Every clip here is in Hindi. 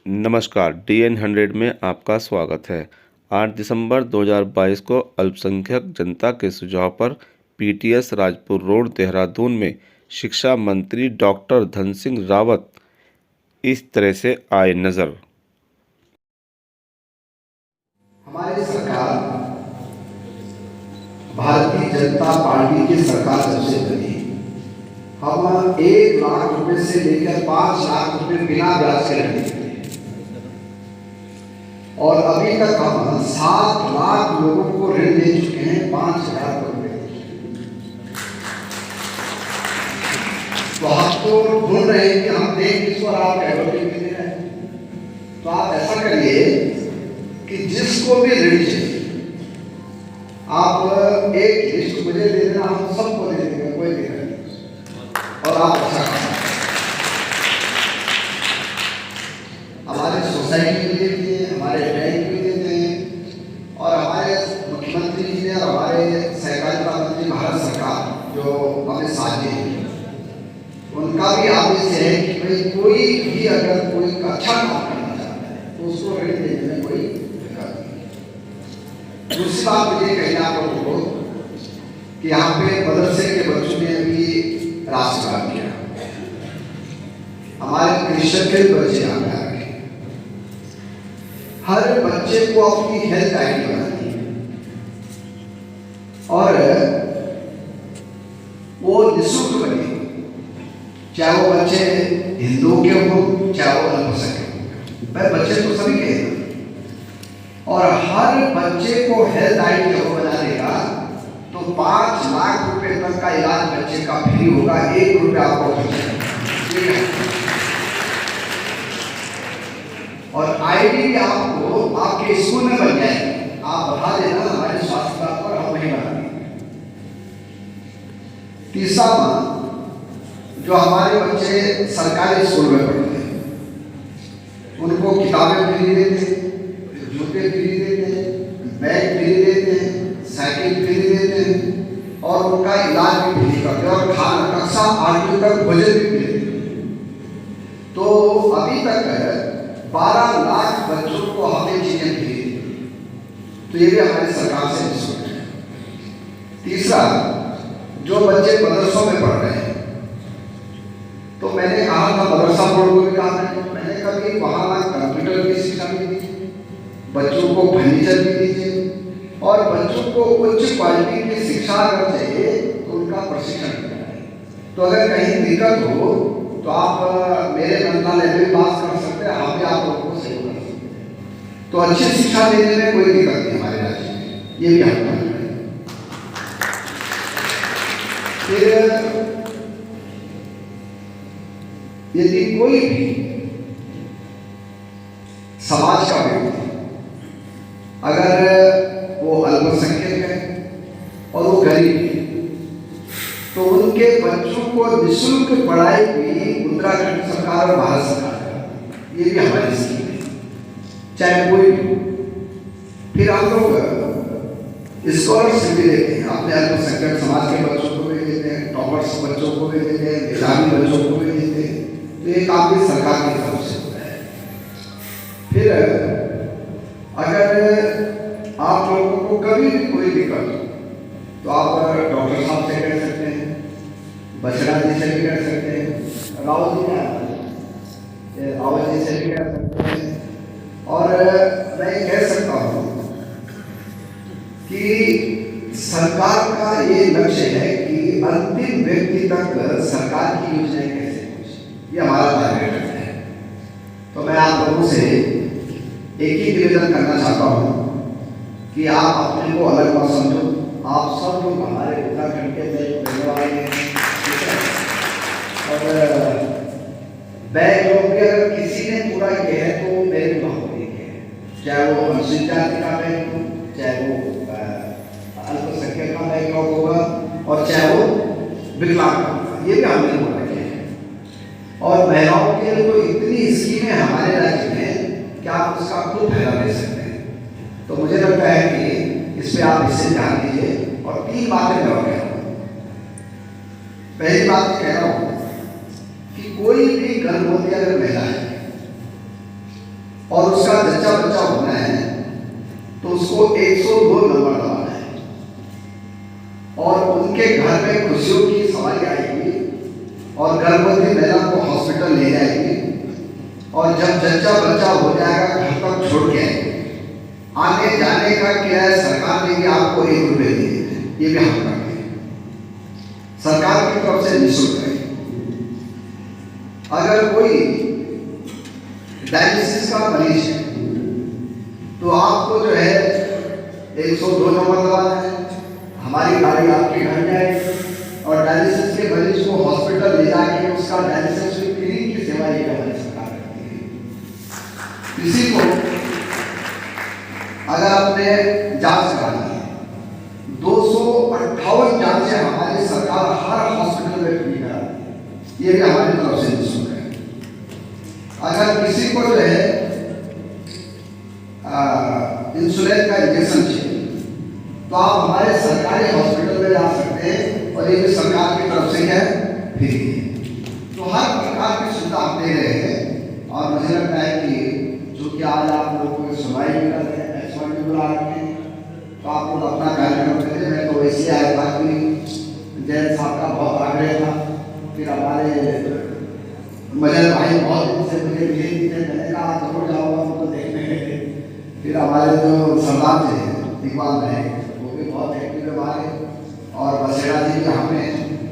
नमस्कार, DN 100 में आपका स्वागत है। 8 दिसंबर 2022 को अल्पसंख्यक जनता के सुझाव पर PTS राजपुर रोड, देहरादून में शिक्षा मंत्री डॉक्टर धन सिंह रावत इस तरह से आए नजर। हमारी सरकार भारतीय जनता पार्टी की सरकार जब से बनी, हम 1 लाख रुपए से लेकर 5 लाख रुपए बिना ब्याज के ऋण देते हैं और अभी तक हम 7 लाख लोगों को ऋण दे चुके हैं 5,000 रुपए। तो हम तो ढूंढ रहे हैं कि हम दें किस पर आप एडवर्टाइज दे रहे हैं। तो आप ऐसा करिए कि जिसको भी ऋण चाहिए आप एक लिस्ट मुझे दे देना, हम सबको दे देंगे, कोई दिक्कत नहीं। और आप अच्छा हमारे सोसाइटी भी देते हैं, हमारे बैंक भी देते हैं और हमारे मुख्यमंत्री जी ने और हमारे सहकारिता मंत्री भारत सरकार जो हमें साझे हैं, उनका भी आदेश है कि भाई कोई भी अगर कोई अच्छा काम करना चाहता है तो उसको ऋण देने में कोई दिक्कत नहीं। दूसरी बात मुझे कहना आपको कि यहाँ पे मदरसे के बच्चों ने भी राष्ट्रगान किया, हमारे क्रिश्चियन के बच्चे यहाँ पे आ गए। हर बच्चे को अपनी हेल्थ आईडी बनानी है और वो निःशुल्क बने, चाहे वो बच्चे हिंदू के हों चाहे वो अल्पसंख्यक हों, बच्चे तो सभी के हैं। और हर बच्चे को हेल्थ आईडी जब बना देगा तो 5 लाख रुपए तक का इलाज बच्चे का फ्री होगा, 1 रुपया आपको खर्च नहीं। और आईडी भी आपको आपके स्कूल में बन जाएगी, आप बता देना हमारे स्वास्थ्य पर, हम वही बना देंगे। तीसरा, जो हमारे बच्चे सरकारी स्कूल में पढ़ते हैं उनको किताबें फ्री देते हैं, जूते फ्री देते हैं, बैग फ्री देते हैं, साइकिल फ्री देते हैं और उनका इलाज भी फ्री करते हैं और खाना कक्षा 8वीं तक भोजन भी फ्री देते हैं। तो अभी तक 12 लाख बच्चों को हमें चीजें फ्री दी, तो ये भी हमारी सरकार से निःशुल्क है। तीसरा, जो बच्चे मदरसों में पढ़ रहे हैं तो मैंने कहा था मदरसा बोर्ड को भी कहा था, मैंने कभी वहाँ कंप्यूटर की शिक्षा भी दीजिए, बच्चों को फर्नीचर भी दीजिए और बच्चों को उच्च क्वालिटी की शिक्षा अगर चाहिए तो उनका प्रशिक्षण कराएं। तो अगर कहीं दिक्कत हो तो आप मेरे मंत्रालय में बात कर सकते हैं, हम भी आप लोगों को सहयोग कर सकते हैं। तो अच्छी शिक्षा देने में कोई दिक्कत नहीं हमारे राज्य में, ये भी हम कर रहे हैं। फिर यदि कोई भी समाज का व्यक्ति अगर वो अल्पसंख्यक है और वो गरीब है तो उनके बच्चों को निःशुल्क पढ़ाई भी उत्तराखंड सरकार और भारत सरकार, ये भी हमारी स्कीम है, चाहे कोई भी। फिर हम लोग स्कॉलरशिप भी देते हैं, अपने अल्पसंख्यक समाज के बच्चों को भी देते हैं, टॉपर्स बच्चों को भी देते हैं, मेधावी बच्चों को भी देते हैं। तो ये काम भी सरकार की तरफ से होता है। फिर अगर आप लोगों को कभी भी कोई दिक्कत हो तो आप डॉक्टर साहब से कह सकते हैं, बछड़ा जी से भी कह सकते हैं, रावत जी से भी कह सकते हैं। और मैं कह सकता हूँ कि सरकार का ये लक्ष्य है कि अंतिम व्यक्ति तक सरकार की योजनाएं कैसे पहुंचे, ये हमारा टारगेट है। तो मैं आप लोगों से एक ही निवेदन करना चाहता हूँ कि आप अपने को अलग मत समझो, आप सब लोग हमारे उत्तराखंड के रहने वाले हैं और बैग लोग भी अगर किसी ने पूरा किया है तो मेरे भी है, चाहे वो अनुसूचित जाति का बैग हो, चाहे वो अल्पसंख्यक का बैग लॉग होगा और चाहे वो विकलांग का, ये भी हमने बोला है। और महिलाओं के लिए तो इतनी स्कीमें हमारे राज्य में कि आप उसका खूब फायदा ले सकते हैं। तो मुझे लगता है कि इस पे आप इससे ध्यान दीजिए और 3 बातें मैं कह रहा हूँ। पहली बात कह रहा हूँ कि कोई भी गर्भवती अगर महिला है और उसका जच्चा बच्चा होना है तो उसको 102 नंबर दबाना है और उनके घर में खुशियों की सवारी आएगी और गर्भवती महिला को हॉस्पिटल ले जाएगी और जब जच्चा बच्चा हो जाएगा घर तक छोड़ के आने जाने का क्या है, सरकार ने भी आपको 1 रुपये दिए हैं, ये भी हम करते हैं, सरकार की तरफ से निःशुल्क है। अगर कोई डायलिसिस का मरीज है तो आपको जो है 102 नंबर दबाना है, हमारी गाड़ी आपके घर जाएगी और डायलिसिस के मरीज को हॉस्पिटल ले जाके उसका डायलिसिस फ्री की सेवा ये हमारी सरकार करती है। किसी को अगर आपने जांच करानी है 258 जांचें हमारी सरकार हर हॉस्पिटल में फ्री कराती है, ये भी हमारी तरफ से निःशुल्क है। अगर किसी को जो है इंसुलिन का इंजेक्शन चाहिए तो आप हमारे सरकारी हॉस्पिटल में जा सकते हैं और ये भी सरकार की तरफ से है फ्री है। तो हर प्रकार की सुविधा हम दे रहे हैं और मुझे लगता है कि जो कि आज आप लोगों को सुनवाई भी कर रहे हैं, एक्सपर्ट भी बुला रहे हैं, तो आप लोग अपना कार्यक्रम करें। मैं तो वैसे आया था कि जैन साहब का बहुत आग्रह था, फिर हमारे मजर भाई बहुत दिन से मुझे मिले नहीं थे, मैंने कहा जरूर जाऊँगा उनको देखने के लिए। फिर हमारे जो सरदार जी हैं इकबाल भाई, वो भी बहुत एक्टिव है हमारे, और बसेरा जी भी हमें,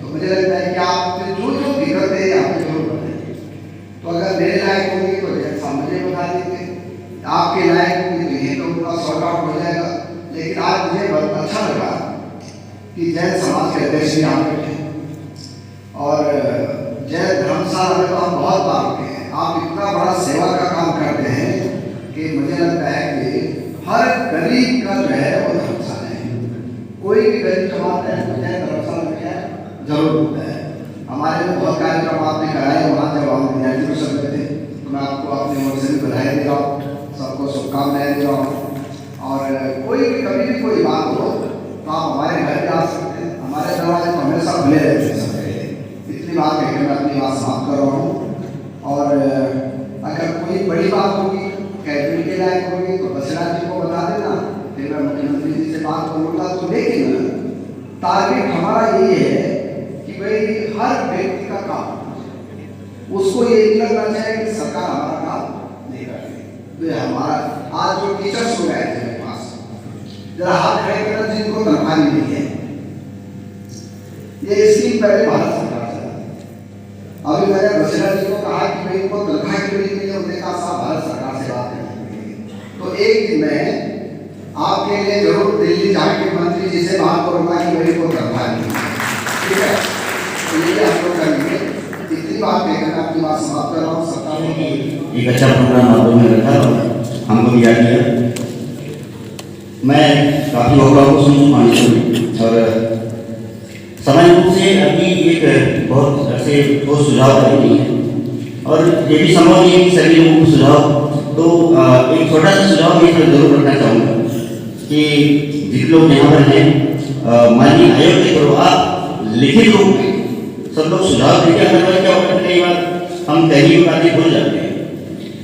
तो मुझे लगता है कि आप जो जो दिक्कत है यहाँ पे जरूर बताएंगे। तो अगर मेरे लायक होंगी तो जैसा मुझे बता देंगे, आपके लायक होंगी तो ये तो उनका सॉर्ट आउट हो जाएगा। लेकिन आज मुझे बहुत अच्छा लगा कि जैन समाज के अध्यक्ष भी यहाँ बैठे और जैन धर्मशाला में तो हम बहुत बार रुके हैं। आप इतना बड़ा सेवा का काम करते हैं कि मुझे लगता है कि हर गरीब का जो है वो धर्मशाला है, कोई भी गरीब जमात है तो जैन धर्मशाला में क्या जरूर होता है। हमारे में बहुत कार्यक्रम आपने कराए वहाँ जब हम विद्यार्थी परिषद में थे, तो मैं आपको अपने ओर से भी बधाई दे रहा हूँ, सबको शुभकामनाएं दे रहा हूँ। और कोई भी कभी भी कोई बात हो तो आप हमारे घर जा सकते हैं, हमारे दरवाजे तो हमेशा खुले रहते हैं। इतनी बात कहकर मैं अपनी बात समाप्त कर रहा हूँ। और अगर कोई बड़ी बात होगी कैबिनेट के लायक होगी तो बसरा जी को बता देना, फिर मैं मुख्यमंत्री जी से बात करूँगा। तो लेकिन टारगेट हमारा ये है कि भाई हर व्यक्ति का काम उसको ये नहीं लगना चाहिए कि सरकार हमारा काम नहीं कर रही। तो हमारा आज जो टीचर्स हो गए थे मेरे पास, जरा हाथ खड़े करना जिनको तनख्वाह नहीं है, ये स्कीम पहले भारत सरकार चला। अभी मैंने बसरा जी को कहा कि भाई इनको तनख्वाह क्यों नहीं मिली, उन्होंने कहा साहब भारत सरकार से बात करनी। तो एक दिन मैं आपके लिए जरूर दिल्ली जाके मंत्री जी से बात करूंगा कि भाई को तनख्वाह नहीं, ठीक है? तो ये हम लोग करेंगे। इतनी बात कहकर अपनी बात समाप्त कर रहा हूँ। सरकार ने एक अच्छा प्रोग्राम आप लोगों ने रखा और हमको भी याद किया। मैं काफ़ी होगा को सुन चुका हूँ और समय रूप से अभी एक बहुत ऐसे ठोस सुझाव नहीं है और ये भी संभव नहीं है कि सभी लोगों को सुझाव, तो एक छोटा सा सुझाव मैं जरूर रखना चाहूँगा कि जिन लोग यहाँ पर हैं माननीय आयोग के करो आप लिखित रूप में सब लोग सुझाव देते हैं। अदरवाइज क्या होता है कई बार हम कहीं बातें भूल जाते हैं,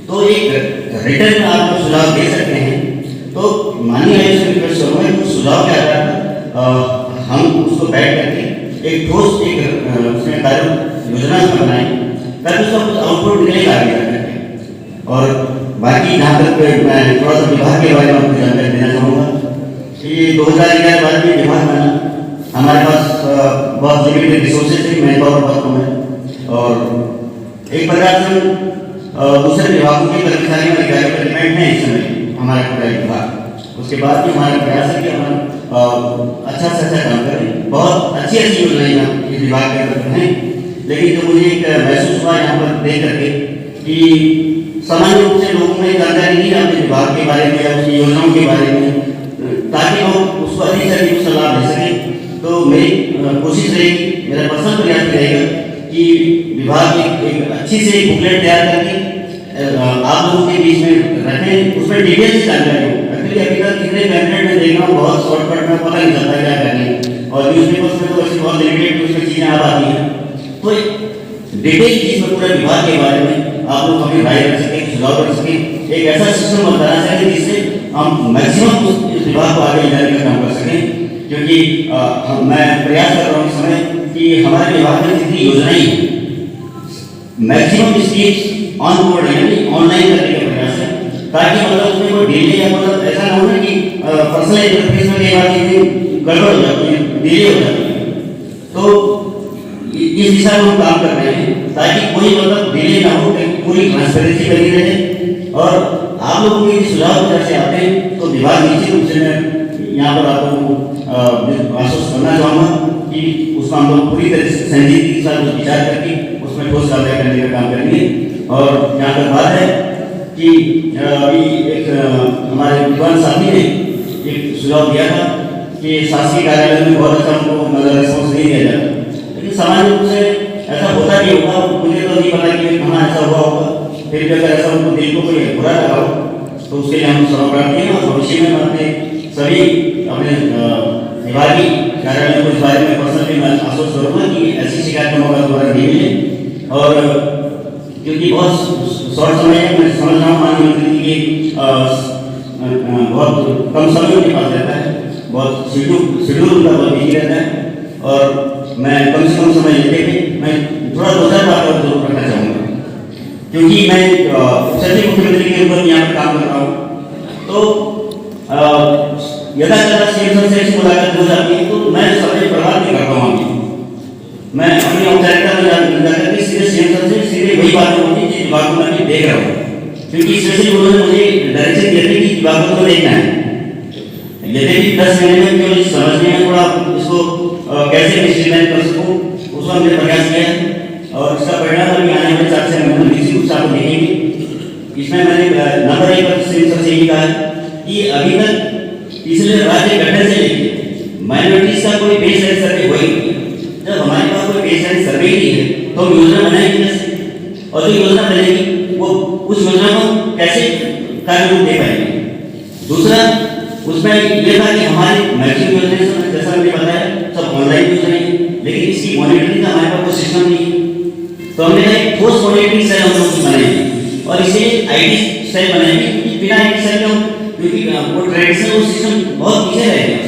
तो एक रिटर्न में आप सुझाव दे सकते हैं। तो माननीय आयोग से रिक्वेस्ट करूँगा कि सुझाव के आधार पर हम उसको बैठ करके एक ठोस एक उसमें कार्य योजना बनाएं ताकि उसका कुछ आउटपुट निकलेगा आगे जाकर। और बाकी जहाँ तक मैं थोड़ा सा विभाग के बारे में आपको जानकारी देना चाहूँगा कि 2011 बाद में विभाग बना, हमारे पास बहुत लिमिटेड रिसोर्सेज थे, मैन पावर बहुत कम है और एक प्रकार से दूसरे विभागों के कर्मचारियों और अधिकारियों पर डिपेंड है इस समय हमारा पूरा विभाग। उसके बाद भी हमारा प्रयास है कि हम अच्छा से अच्छा काम करें। बहुत अच्छी अच्छी योजनाएं इस विभाग के अंदर हैं, लेकिन जो मुझे एक महसूस हुआ यहाँ पर देख करके कि सामान्य रूप से लोगों में जानकारी नहीं है विभाग के बारे में या उसकी योजनाओं के बारे में, ताकि लोग उसको अधिक से अधिक उसका लाभ ले सकें। तो मेरी कोशिश रहेगी, मेरा पर्सनल प्रयास रहेगा कि विभाग एक अच्छी से बुकलेट तैयार करके आप लोगों के बीच में रखें, उसमें डिटेल से जानकारी हो। एक्चुअली अभी तक कितने कैबिनेट में देख रहा हूँ बहुत शॉर्टकट में पता नहीं चलता क्या करने, और न्यूज़पेपर्स में तो वैसे बहुत लिमिटेड उसमें चीज़ें आ पाती हैं। तो डिटेल चीज़ में पूरे विभाग के बारे में आप लोग हमें राय रख सकें। सुझाव कर सकें, एक ऐसा सिस्टम बनाना चाहिए जिससे हम मैक्सिमम उस विभाग को आगे ले जाने का काम कर सकें। क्योंकि मैं प्रयास कर रहा हूँ इस समय कि हमारे विभाग में जितनी योजनाएं हैं मैक्सिमम स्कीम्स ऑन बोर्ड है, यानी ऑनलाइन करने का प्रयास है, ताकि मतलब उसमें कोई डिले या मतलब ऐसा ना हो ना कि पर्सनल इंटरफेस में कई बार चीजें गड़बड़ हो जाती है, डिले हो जाती है। तो इस दिशा में हम काम कर रहे हैं ताकि कोई मतलब डिले ना हो, पूरी ट्रांसपेरेंसी बनी रहे। और आप लोगों के सुझाव जैसे आते हैं तो विभाग निश्चित रूप से मैं यहाँ पर आप लोगों को आश्वस्त करना चाहूँगा कि उसमें हम लोग पूरी तरह से संजीदगी के साथ विचार करके उसमें ठोस कार्रवाई करने का काम करेंगे। और यहाँ पर बात है कि अभी एक हमारे विद्वान साथी ने एक सुझाव दिया था कि शासकीय कार्यालय में बहुत अच्छा उनको मतलब रिस्पॉन्स नहीं दिया जाता, लेकिन सामान्य रूप से ऐसा होता नहीं होगा, मुझे तो नहीं पता कि कहाँ ऐसा हुआ होगा। फिर भी अगर ऐसा उनको दिल को कोई बुरा लगा हो तो उसके लिए हम क्षमा प्रार्थी हैं। और भविष्य में अपने सभी अपने विभागीय कार्यालय को इस बारे में पर्सनली मैं आश्वस्त करूँगा कि ऐसी शिकायत का मौका दोबारा नहीं मिले। और क्योंकि बहुत शॉर्ट समय है, मैं समझ रहा हूँ माननीय मंत्री जी की बहुत कम समय उनके पास रहता है, बहुत शेड्यूल उनका बहुत बिजी रहता है, और मैं कम से कम समय लेते हुए मैं थोड़ा 2-4 बात और जरूर रखना चाहूँगा। क्योंकि मैं सचिव मुख्यमंत्री के ऊपर यहाँ पर काम कर रहा हूँ, तो यदा कदा सीएम सर से मुलाकात हो जाती है तो मैं समय बर्बाद नहीं करता हूँ। मैं अपनी औपचारिकता में जाकर के सीधे सीएम सर से सीधे वही बात होती है जिस बात को मैं देख रहा हूँ, क्योंकि स्पेशली उन्होंने मुझे डायरेक्शन दिया था कि बातों को देखना है। यदि 10 महीने में केवल समझने में थोड़ा इसको कैसे डिस्ट्रीब्यूट कर सकूँ उसका हमने प्रयास किया है, और इसका परिणाम अभी आने वाले 4 महीने में निश्चित रूप से आपको देखेंगे। इसमें मैंने नंबर 1 पर सीएम सर से यही कहा है कि अभी तक पिछले राज्य गठन से लेकर माइनॉरिटीज का कोई बेस लाइन सर्वे हुआ ही नहीं। जब हमारे पास कोई बेस लाइन सर्वे ही है तो हम योजना बनाएंगे कैसे, और जो योजना बनेगी वो उस योजना को कैसे कार्य रूप दे पाएंगे। दूसरा उसमें यह था कि हमारी मैचिंग योजनाएं जैसा मैंने बताया सब ऑनलाइन योजनाएं, लेकिन इसकी मॉनिटरिंग का हमारे पास कोई सिस्टम नहीं है। तो हमने कहा ठोस मॉनिटरिंग सेल हम लोग बनाएंगे, और इसे आईटी सेल बनाएंगे, क्योंकि बिना आईटी सेल के क्योंकि वो ट्रेडिशनल सिस्टम बहुत पीछे रह गया।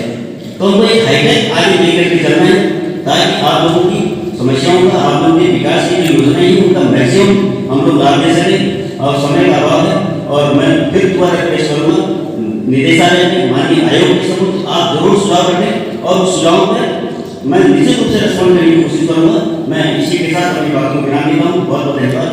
तो हमको एक हाईटेक आगे लेकर के चलना है ताकि आप लोगों की समस्याओं का, आप लोगों के विकास की जो योजनाएं हैं उनका मैक्सिमम हम लोग लाभ ले सकें। और समय का अभाव है, और मैं फिर दोबारा रिक्वेस्ट करूँगा निदेशालय में माननीय आयोग के समक्ष आप जरूर सुझाव रखें, और उस सुझाव पर मैं निश्चित रूप से रिस्पॉन्ड करने की कोशिश करूँगा। मैं इसी के साथ अपनी बातों को विराम देता हूँ। बहुत बहुत धन्यवाद।